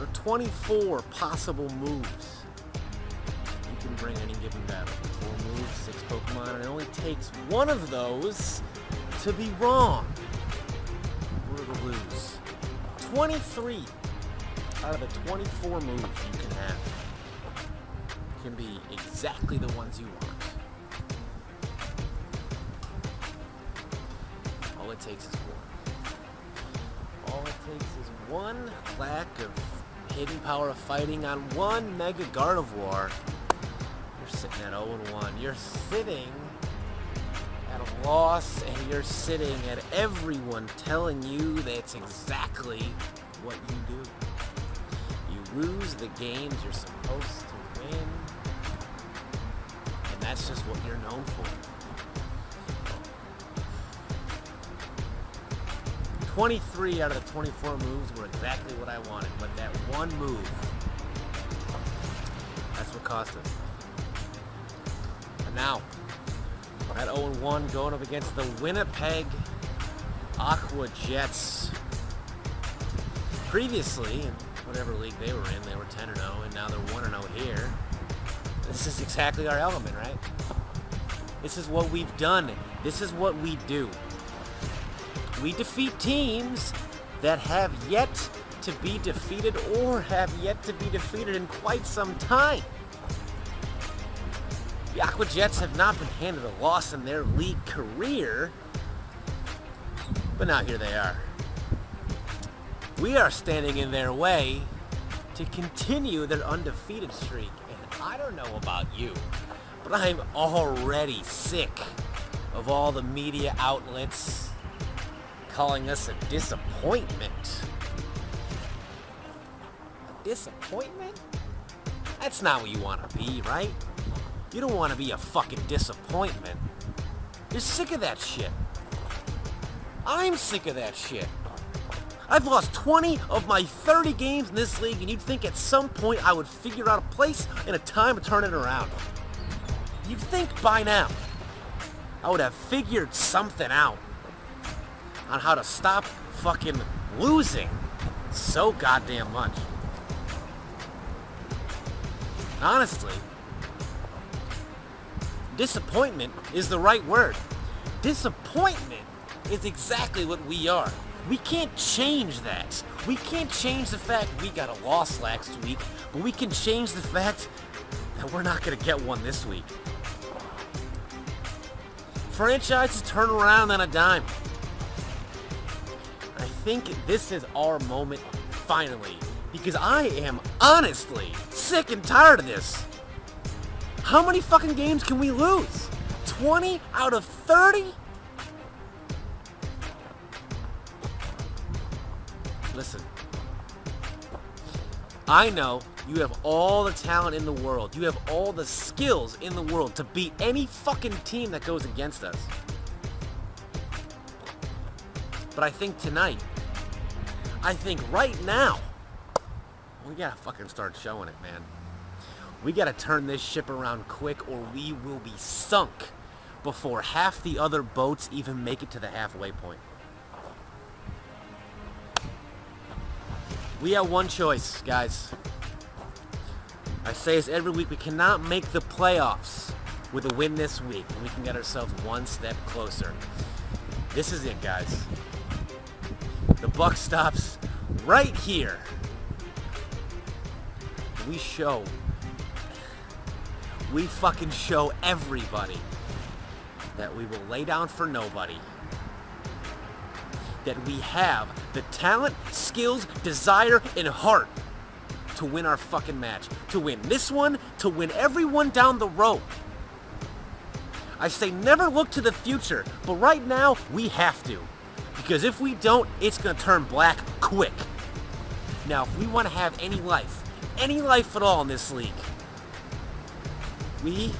There are 24 possible moves you can bring any given battle. 4 moves, 6 Pokemon, and it only takes one of those to be wrong or to lose. 23 out of the 24 moves you can have can be exactly the ones you want. All it takes is one. All it takes is one lack of hidden power of fighting on one Mega Gardevoir. You're sitting at 0-1. You're sitting at a loss, and you're sitting at everyone telling you that's exactly what you do. You lose the games you're supposed to win, and that's just what you're known for. 23 out of the 24 moves were exactly what I wanted, but that one move, that's what cost us. And now, at 0-1 going up against the Winnipeg Aqua Jets. Previously, in whatever league they were in, they were 10-0, and now they're 1-0 here. This is exactly our element, right? This is what we've done. This is what we do. We defeat teams that have yet to be defeated or have yet to be defeated in quite some time. The Aqua Jets have not been handed a loss in their league career, but now here they are. We are standing in their way to continue their undefeated streak, and I don't know about you, but I'm already sick of all the media outlets calling us a disappointment. A disappointment? That's not what you want to be, right? You don't want to be a fucking disappointment. You're sick of that shit. I'm sick of that shit. I've lost 20 of my 30 games in this league, and you'd think at some point I would figure out a place and a time to turn it around. You'd think by now I would have figured something out on how to stop fucking losing so goddamn much. Honestly, disappointment is the right word. Disappointment is exactly what we are. We can't change that. We can't change the fact we got a loss last week, but we can change the fact that we're not going to get one this week. Franchises turn around on a dime. I think this is our moment, finally, because I am honestly sick and tired of this. How many fucking games can we lose? 20 out of 30? Listen, I know you have all the talent in the world. You have all the skills in the world to beat any fucking team that goes against us. But I think tonight, I think right now, we gotta fucking start showing it, man. We gotta turn this ship around quick, or we will be sunk before half the other boats even make it to the halfway point. We have one choice, guys. I say this every week. We cannot make the playoffs with a win this week, and we can get ourselves one step closer. This is it, guys. The buck stops right here. We fucking show everybody that we will lay down for nobody. That we have the talent, skills, desire, and heart to win our fucking match. To win this one, to win everyone down the road. I say never look to the future, but right now, we have to. Because if we don't, it's gonna turn black quick. Now, if we want to have any life at all in this league, we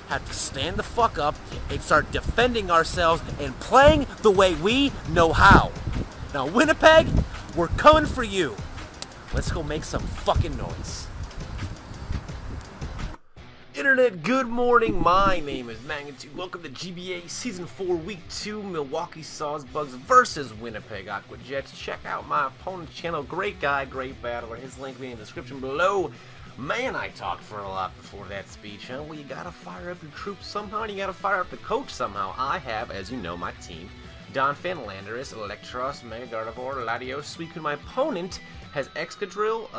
have to stand the fuck up and start defending ourselves and playing the way we know how. Now, Winnipeg, we're coming for you. Let's go make some fucking noise. Internet, good morning. My name is Magnitude. Welcome to GBA Season 4, Week 2, Milwaukee Sawsbucks versus Winnipeg Aqua Jets. Check out my opponent's channel. Great guy, great battler. His link will be in the description below. Man, I talked for a lot before that speech, huh? Well, you gotta fire up your troops somehow, and you gotta fire up the coach somehow. I have, as you know, my team. Donphan, Landorus, Electros, Mega Gardevoir, Latios, Suicune. My opponent has Excadrill,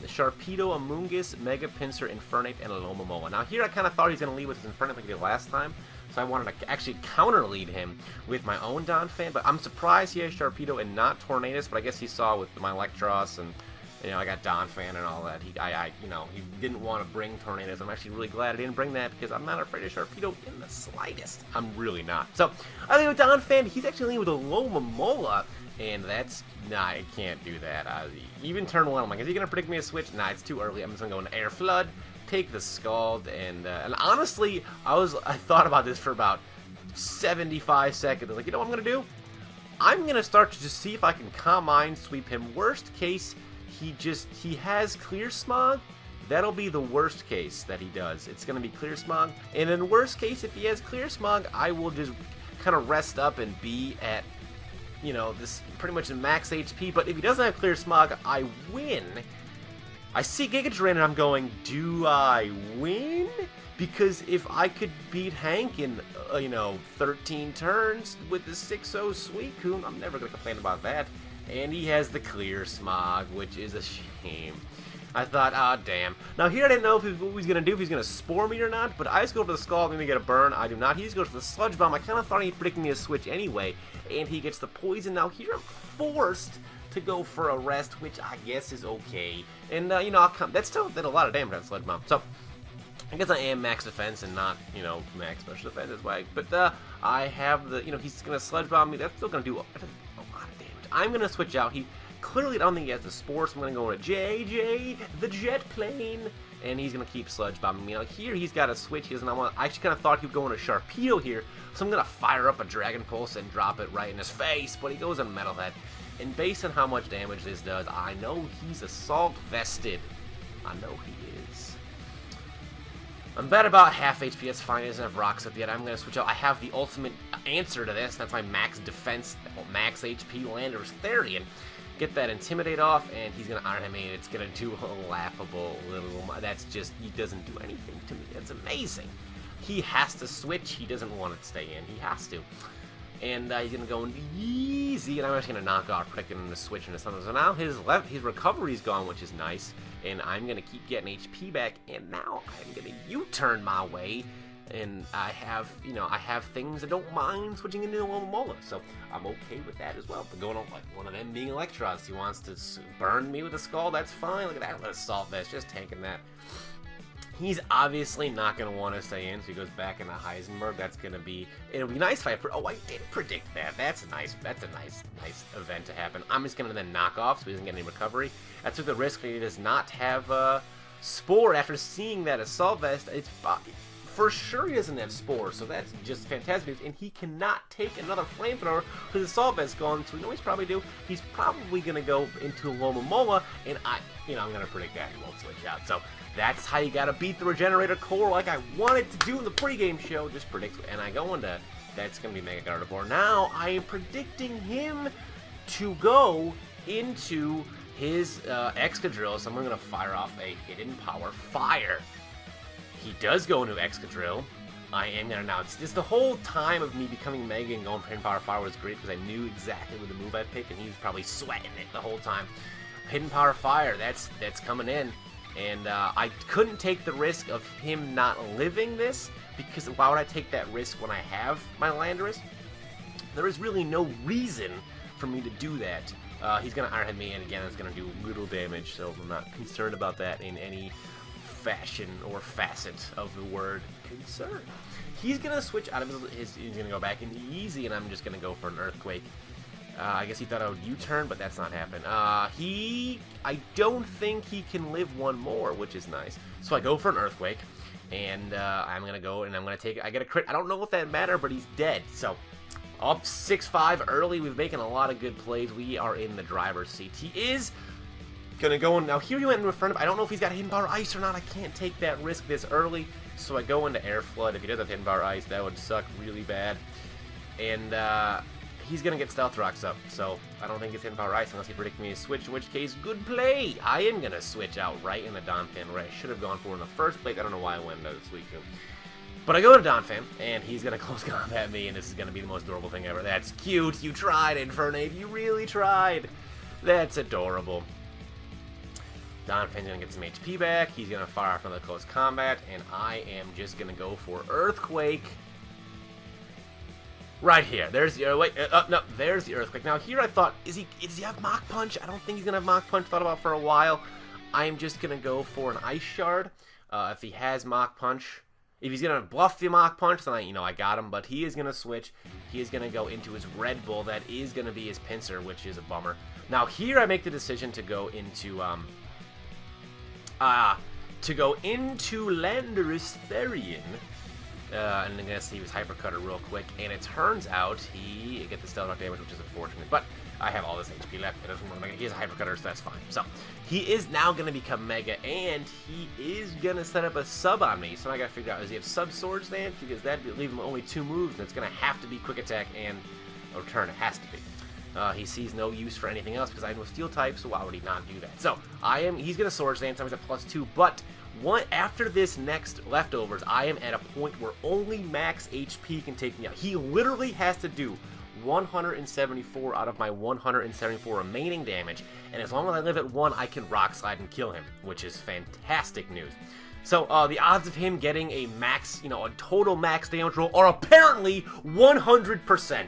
Sharpedo, Amoonguss, Mega Pinsir, Infernape, and Alomomola. Now here I kind of thought he was going to lead with his Infernape like he did last time, so I wanted to actually counter-lead him with my own Donphan, but I'm surprised he has Sharpedo and not Tornadus, but I guess he saw with my Electros and, you know, I got Donphan and all that. He didn't want to bring Tornadus. I'm actually really glad I didn't bring that because I'm not afraid of Sharpedo in the slightest. I'm really not. So, I think with Donphan, he's actually leading with Alomomola. And that's, nah, I can't do that. Even turn 1, I'm like, is he going to predict me a switch? Nah, it's too early. I'm just going to go into Air Flood, take the Scald, and honestly, I thought about this for about 75 seconds. I was like, you know what I'm going to do? I'm going to start to just see if I can Calm Mind sweep him. Worst case, he has Clear Smog. That'll be the worst case that he does. It's going to be Clear Smog. And in worst case, if he has Clear Smog, I will just kind of rest up and be at, you know, this pretty much in max HP, but if he doesn't have Clear Smog, I win. I see Giga Drain and I'm going, do I win? Because if I could beat Hank in, 13 turns with the 6-0 Suicune, I'm never going to complain about that. And he has the Clear Smog, which is a shame. I thought, damn. Now here I didn't know what he was going to do, if he's going to Spore me or not, but I just go for the Scald, maybe get a burn. I do not. He just goes for the Sludge Bomb. I kind of thought he'd predict me a switch anyway, and he gets the Poison. Now here I'm forced to go for a Rest, which I guess is okay. And, that still did a lot of damage on Sludge Bomb. So, I guess I am max defense and not, max special defense. That's why. But I have the, he's going to Sludge Bomb me. That's still going to do a lot of damage. I'm going to switch out. Clearly, I don't think he has the Spore, so I'm going to go into JJ, the Jet Plane, and he's going to keep Sludge Bombing me. Now, here he's got a switch. He doesn't want. I actually kind of thought he would go into Sharpedo here, so I'm going to fire up a Dragon Pulse and drop it right in his face, but he goes in Metal Head. And based on how much damage this does, I know he's Assault Vested. I know he is. I'm about half HP. That's fine. He doesn't have Rocks up yet. I'm going to switch out. I have the ultimate answer to this. That's my max defense, max HP Landorus Therian. Get that Intimidate off, and he's going to Iron Me, and it's going to do a laughable little... That's just... He doesn't do anything to me. That's amazing. He has to switch. He doesn't want to stay in. He has to. And he's going to go into easy, and I'm just going to knock off, predicting him to switch into something. So now his recovery's gone, which is nice, and I'm going to keep getting HP back, and now I'm going to U-turn my way. And I have, I have things I don't mind switching into Alomomola, so I'm okay with that as well. But going on, like, one of them being Electros, he wants to burn me with a Skull, that's fine. Look at that, let Assault Vest, just tanking that. He's obviously not going to want to stay in, so he goes back into Heisenberg. That's going to be, it'll be nice if I, I did predict that. That's a nice event to happen. I'm just going to then knock off so he doesn't get any recovery. I took the risk that he does not have Spore after seeing that Assault Vest. It's for sure he doesn't have Spore, so that's just fantastic. And he cannot take another Flamethrower because his Assault Vest's gone, so we know what he's probably do. He's probably going to go into Alomomola, and I'm going to predict that he won't switch out. So that's how you got to beat the Regenerator Core like I wanted to do in the pregame show. Just predict, and I go into, that's going to be Mega Gardevoir. Now I am predicting him to go into his Excadrill, so I'm going to fire off a Hidden Power Fire. He does go into Excadrill. I am going to now. It's the whole time of me becoming Mega and going for Hidden Power Fire was great because I knew exactly what the move I'd pick, and he was probably sweating it the whole time. Hidden Power Fire, that's coming in. And I couldn't take the risk of him not living this, because why would I take that risk when I have my Landorus? There is really no reason for me to do that. He's going to Iron Head me, and again, it's going to do little damage, so I'm not concerned about that in any fashion or facet of the word concern. He's going to switch out of his he's going to go back into easy, and I'm just going to go for an Earthquake. I guess he thought I would U-turn, but that's not happening. I don't think he can live one more, which is nice. So I go for an Earthquake, and I'm going to go, and I'm going to take it. I get a crit. I don't know if that matters, but he's dead. So up 6-5 early. We're making a lot of good plays. We are in the driver's seat. He is going to go in. Now, here he went in front of. I don't know if he's got Hidden Power Ice or not. I can't take that risk this early. So I go into Air Flood. If he does have Hidden Power Ice, that would suck really bad. And he's going to get Stealth Rocks up, so I don't think it's Hidden Power Ice unless he predicts me to switch, in which case, good play! I am going to switch out right in the Donphan, where I should have gone for in the first place. I don't know why I went into Suicune. But I go to Donphan, and he's going to close combat me, and this is going to be the most adorable thing ever. That's cute! You tried, Infernape! You really tried! That's adorable. Donphan's going to get some HP back. He's going to fire off another close combat, and I am just going to go for Earthquake. Right here. There's the no, there's the Earthquake. Now here I thought, does he have Mach Punch? I don't think he's gonna have Mach Punch. Thought about it for a while. I'm just gonna go for an Ice Shard. If he has Mach Punch, if he's gonna bluff the Mach Punch, then I got him. But he is gonna switch. He is gonna go into his Red Bull. That is gonna be his Pinsir, which is a bummer. Now here I make the decision to go into Landorus Therian. And I guess he was Hyper Cutter real quick, and it turns out he gets the Stealth Rock damage, which is unfortunate, but I have all this HP left. It doesn't want to make it. He has a Hyper Cutter, so that's fine. So he is now going to become Mega, and he is going to set up a sub on me. So I got to figure out, does he have Sub Swords then? Because that would leave him only 2 moves, and it's going to have to be Quick Attack and a Return. It has to be. He sees no use for anything else because I know Steel type, so why would he not do that? So he's going to Swords Dance. I'm at +2, but after this next leftovers, I am at a point where only max HP can take me out. He literally has to do 174 out of my 174 remaining damage, and as long as I live at 1, I can Rock Slide and kill him, which is fantastic news. So the odds of him getting a max, a total max damage roll are apparently 100%.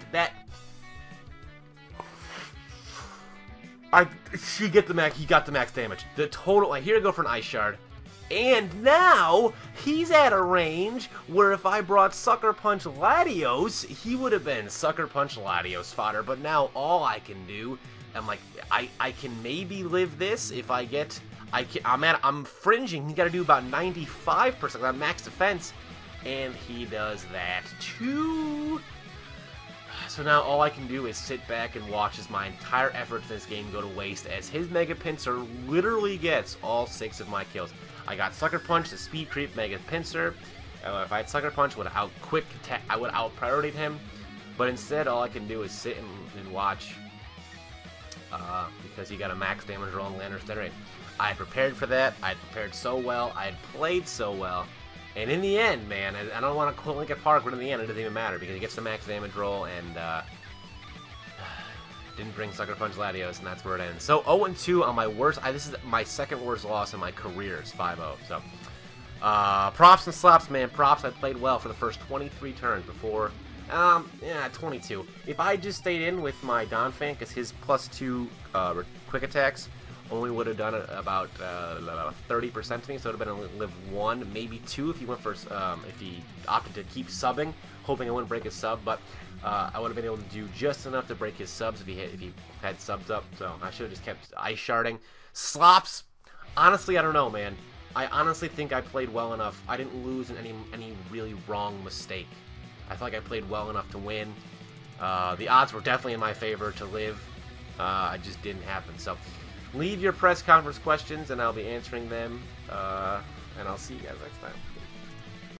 He got the max damage. The total. Here I go for an Ice Shard. And now, he's at a range where if I brought Sucker Punch Latios, he would have been Sucker Punch Latios fodder. But now all I can do, I can maybe live this if I get, I'm fringing. He's got to do about 95%. I'm max defense, and he does that too. So now all I can do is sit back and watch as my entire efforts in this game go to waste, as his Mega Pinsir literally gets all 6 of my kills. I got Sucker Punch, the Speed Creep, Mega Pinsir. If I had Sucker Punch, I would out priority him. But instead, all I can do is sit and watch, because he got a max damage roll in Landorus Therian. I had prepared for that. I had prepared so well. I had played so well. And in the end, man, I don't want to quote Linkin Park, but in the end, it doesn't even matter because he gets the max damage roll and didn't bring Sucker Punch Latios, and that's where it ends. So 0-2 on my worst. This is my second worst loss in my career. Is 5-0. So props and slaps, man. Props. I played well for the first 23 turns before. 22. If I just stayed in with my Donphan, because his +2 quick attacks only would have done about 30% to me, so it would have been live 1, maybe 2 if he went for if he opted to keep subbing, hoping I wouldn't break his sub, but I would have been able to do just enough to break his subs if he had subs up. So I should have just kept Ice Sharding. Slops, honestly, I don't know, man. I honestly think I played well enough. I didn't lose in any really wrong mistake. I feel like I played well enough to win. The odds were definitely in my favor to live. It just didn't happen. So leave your press conference questions, and I'll be answering them. And I'll see you guys next time.